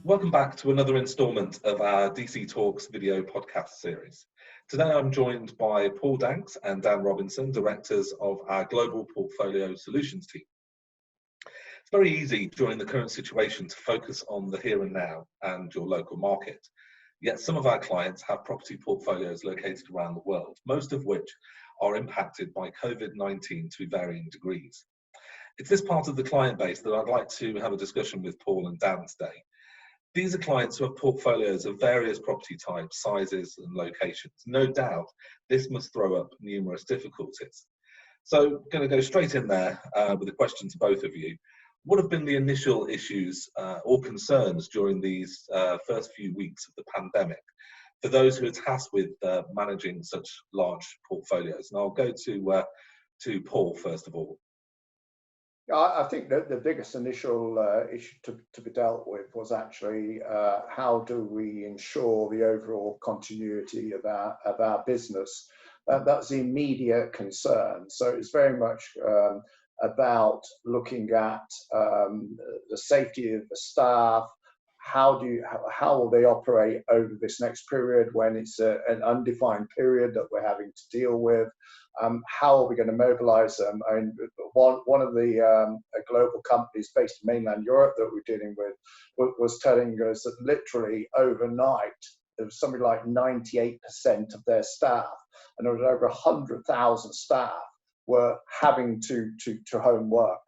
Welcome back to another instalment of our DC Talks video podcast series. Today I'm joined by Paul Danks and Dan Robinson, directors of our Global Portfolio Solutions team. It's very easy during the current situation to focus on the here and now and your local market. Yet some of our clients have property portfolios located around the world, most of which are impacted by COVID-19 to varying degrees. It's this part of the client base that I'd like to have a discussion with Paul and Dan today. These are clients who have portfolios of various property types, sizes and locations. No doubt this must throw up numerous difficulties. So I'm going to go straight in there with a question to both of you. What have been the initial issues or concerns during these first few weeks of the pandemic for those who are tasked with managing such large portfolios? And I'll go to Paul first of all. I think that the biggest initial issue to be dealt with was actually how do we ensure the overall continuity of our business. That's the immediate concern. So it's very much about looking at the safety of the staff. How will they operate over this next period when it's an undefined period that we're having to deal with? How are we going to mobilize them? I mean, one of the global companies based in mainland Europe that we're dealing with was telling us that literally overnight, there was something like 98% of their staff, and there was over 100,000 staff were having to home work.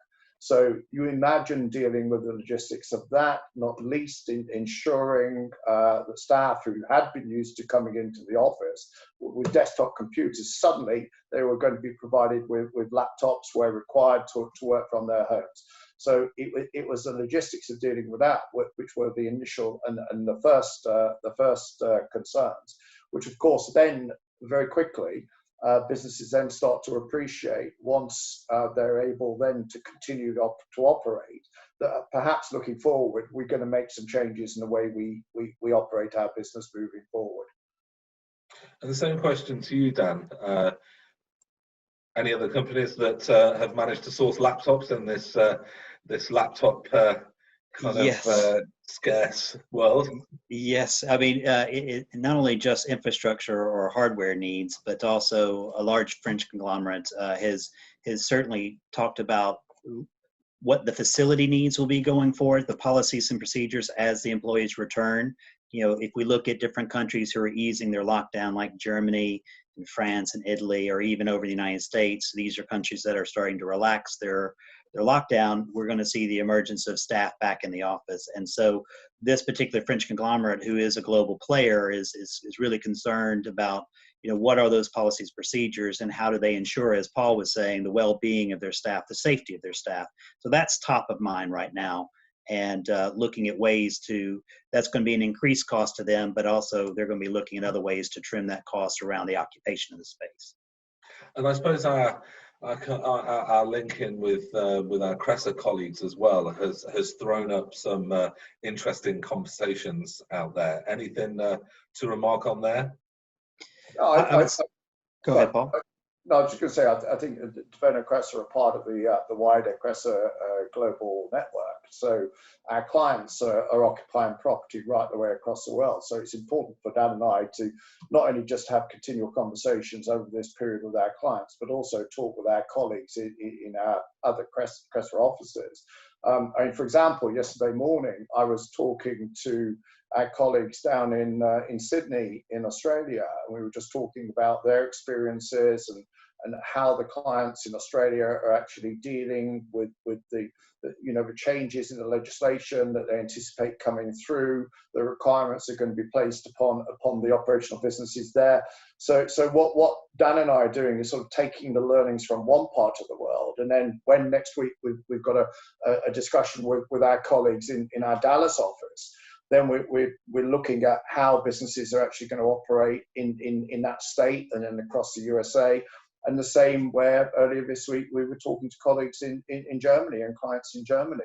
So you imagine dealing with the logistics of that, not least in ensuring that staff who had been used to coming into the office with desktop computers, suddenly they were going to be provided with laptops where required to work from their homes. So it was the logistics of dealing with that, which were the initial and the first concerns, which of course then very quickly businesses then start to appreciate once they're able then to continue to operate, that perhaps looking forward, we're going to make some changes in the way we operate our business moving forward. And the same question to you, Dan. Any other companies that have managed to source laptops in this laptop kind of scarce world? Yes, I mean, it not only just infrastructure or hardware needs, but also a large French conglomerate has certainly talked about what the facility needs will be going forward, the policies and procedures as the employees return. You know, if we look at different countries who are easing their lockdown, like Germany and France and Italy, or even over the United States, these are countries that are starting to relax their lockdown. We're going to see the emergence of staff back in the office. And so this particular French conglomerate, who is a global player, is really concerned about, you know, what are those policies, procedures, and how do they ensure, as Paul was saying, the well-being of their staff, the safety of their staff. So that's top of mind right now. And looking at ways that's going to be an increased cost to them, but also they're going to be looking at other ways to trim that cost around the occupation of the space. And I suppose our link in with our Cresa colleagues as well has thrown up some interesting conversations out there. Anything to remark on there? Go ahead, Paul. No, I was just going to say, I think DeVono Cresa are part of the wider Cresa global network. So our clients are occupying property right the way across the world. So it's important for Dan and I to not only just have continual conversations over this period with our clients, but also talk with our colleagues in our other Cresa offices. I mean, for example, yesterday morning, I was talking to our colleagues down in Sydney, in Australia, and we were just talking about their experiences and how the clients in Australia are actually dealing with the changes in the legislation that they anticipate coming through. The requirements are going to be placed upon the operational businesses there. So what Dan and I are doing is sort of taking the learnings from one part of the world, and then when next week we've got a discussion with our colleagues in our Dallas office, then we're looking at how businesses are actually going to operate in that state and then across the USA. And the same where earlier this week we were talking to colleagues in Germany and clients in Germany.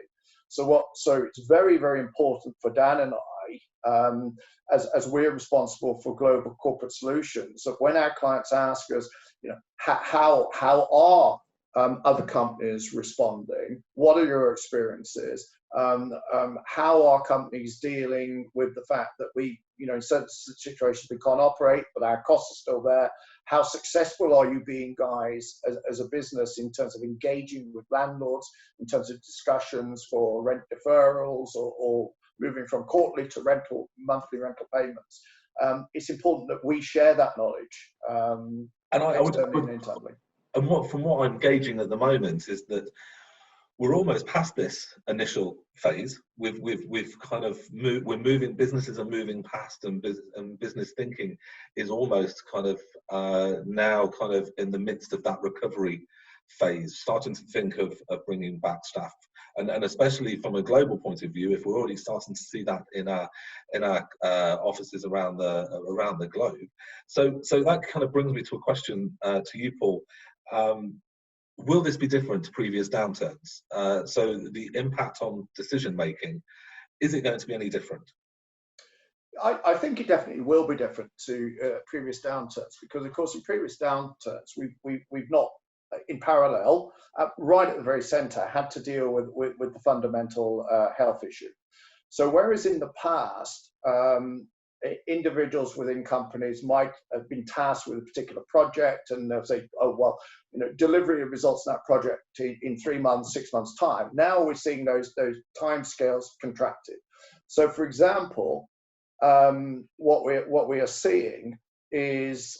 So it's very, very important for Dan and I, as we're responsible for global corporate solutions, that when our clients ask us, you know, how are other companies responding? What are your experiences? How are companies dealing with the fact that we, in certain situations we can't operate, but our costs are still there? How successful are you being, guys, as a business in terms of engaging with landlords, in terms of discussions for rent deferrals or moving from quarterly to monthly rental payments? It's important that we share that knowledge externally and internally. And from what I'm gauging at the moment is that we're almost past this initial phase. We've kind of moved. Businesses are moving past, and business thinking is almost kind of now kind of in the midst of that recovery phase, starting to think of bringing back staff, and especially from a global point of view, if we're already starting to see that in our offices around the globe. So that kind of brings me to a question to you, Paul. Will this be different to previous downturns? So the impact on decision making, is it going to be any different? I think it definitely will be different to previous downturns, because of course in previous downturns we've not in parallel, right at the very centre, had to deal with the fundamental health issue. So whereas in the past, individuals within companies might have been tasked with a particular project, and they'll say, oh, well, delivery of results in that project in 3 months, 6 months time. Now we're seeing those timescales contracted. So for example, what we are seeing is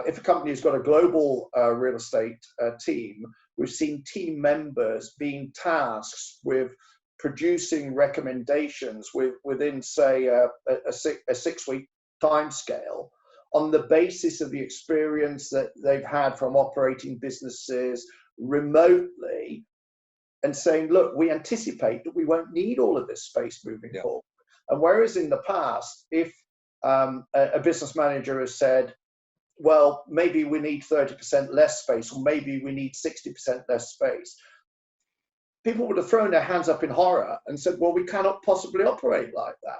if a company has got a global real estate team, we've seen team members being tasked with producing recommendations within, say, a 6-week timescale on the basis of the experience that they've had from operating businesses remotely, and saying, look, we anticipate that we won't need all of this space moving forward. And whereas in the past, if a business manager has said, well, maybe we need 30% less space, or maybe we need 60% less space, people would have thrown their hands up in horror and said, well, we cannot possibly operate like that.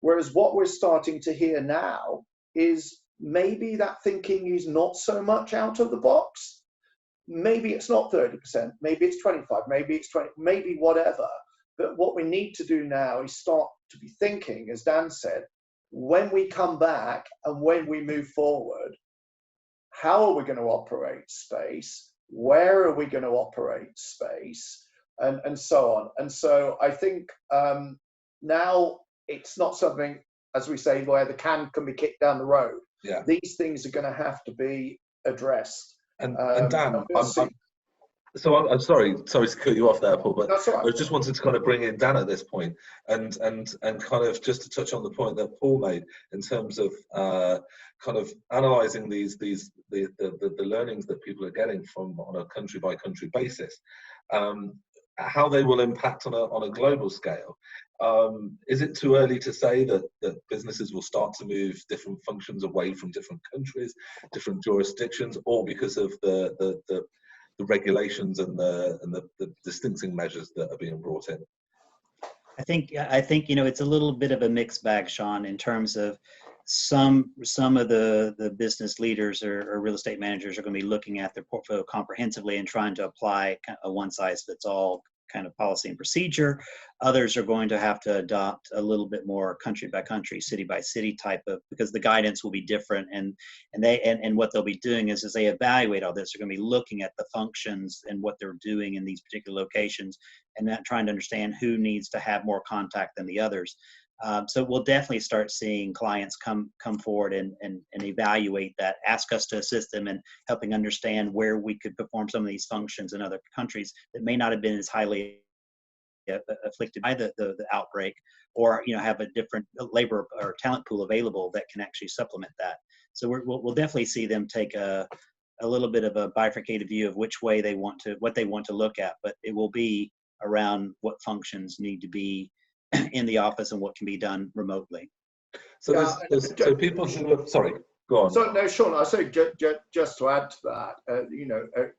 Whereas what we're starting to hear now is maybe that thinking is not so much out of the box. Maybe it's not 30%, maybe it's 25, maybe it's 20, maybe whatever. But what we need to do now is start to be thinking, as Dan said, when we come back and when we move forward, how are we going to operate space? Where are we going to operate space? And so on. And so I think now it's not something, as we say, where the can be kicked down the road. Yeah. These things are going to have to be addressed. And Dan, I'm sorry to cut you off there, Paul, but that's all right. I just wanted to kind of bring in Dan at this point and kind of just to touch on the point that Paul made in terms of kind of analysing the learnings that people are getting from on a country by country basis. How they will impact on a global scale. Is it too early to say that businesses will start to move different functions away from different countries, different jurisdictions, or because of the regulations and the distancing measures that are being brought in? I think it's a little bit of a mixed bag, Sean, in terms of some of the business leaders or real estate managers are going to be looking at their portfolio comprehensively and trying to apply a one-size-fits-all kind of policy and procedure. Others are going to have to adopt a little bit more country by country, city by city type of, because the guidance will be different, and what they'll be doing is as they evaluate all this, they're going to be looking at the functions and what they're doing in these particular locations, and that trying to understand who needs to have more contact than the others. So we'll definitely start seeing clients come forward and evaluate that, ask us to assist them in helping understand where we could perform some of these functions in other countries that may not have been as highly afflicted by the outbreak, or have a different labor or talent pool available that can actually supplement that. So we'll definitely see them take a little bit of a bifurcated view of which way what they want to look at, but it will be around what functions need to be in the office and what can be done remotely. So so people who are, sorry, go on. So no, Sean, I say just to add to that,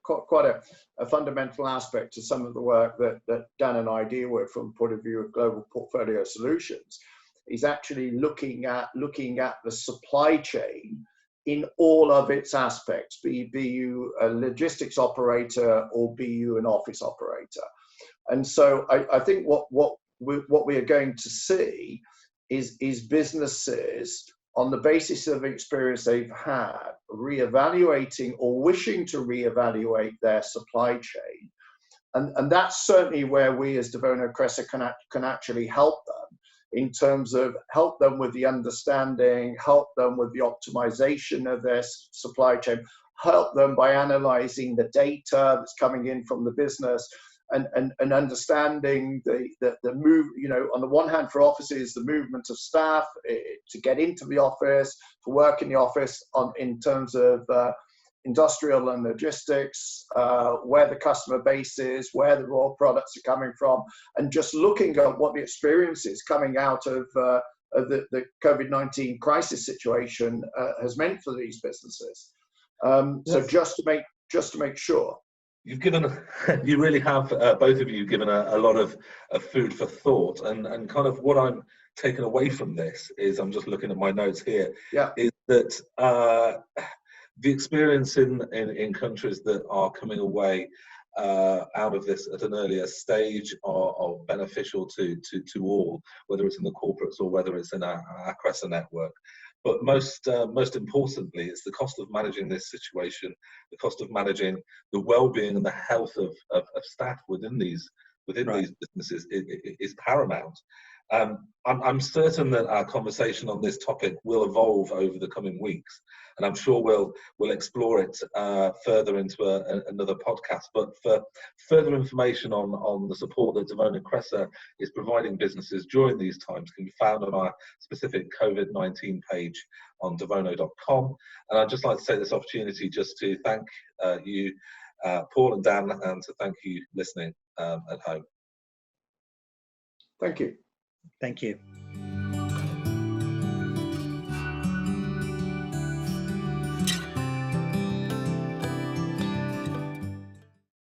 quite a fundamental aspect to some of the work that Dan and I deal with from the point of view of global portfolio solutions is actually looking at the supply chain in all of its aspects, be you a logistics operator or be you an office operator. And so I think what what we are going to see is businesses, on the basis of experience they've had, reevaluating or wishing to reevaluate their supply chain. And that's certainly where we as DeVono Cresa can actually help them, in terms of help them with the understanding, help them with the optimization of their supply chain, help them by analyzing the data that's coming in from the business, and understanding the move, on the one hand for offices, the movement of staff to get into the office, to work in the office, in terms of industrial and logistics, where the customer base is, where the raw products are coming from, and just looking at what the experience is coming out of the COVID-19 crisis situation has meant for these businesses. So just to make sure. You've given, you really have, both of you, given a lot of food for thought, and kind of what I'm taking away from this is, I'm just looking at my notes here, is that the experience in countries that are coming away out of this at an earlier stage are beneficial to all, whether it's in the corporates or whether it's in our Cresa network. But most importantly, it's the cost of managing this situation, the cost of managing the well-being and the health of staff within these businesses is paramount. I'm certain that our conversation on this topic will evolve over the coming weeks, and I'm sure we'll explore it further into another podcast. But for further information on the support that DeVono Cresa is providing businesses during these times can be found on our specific COVID-19 page on devono.com. And I'd just like to take this opportunity just to thank you, Paul and Dan, and to thank you listening at home. Thank you. Thank you.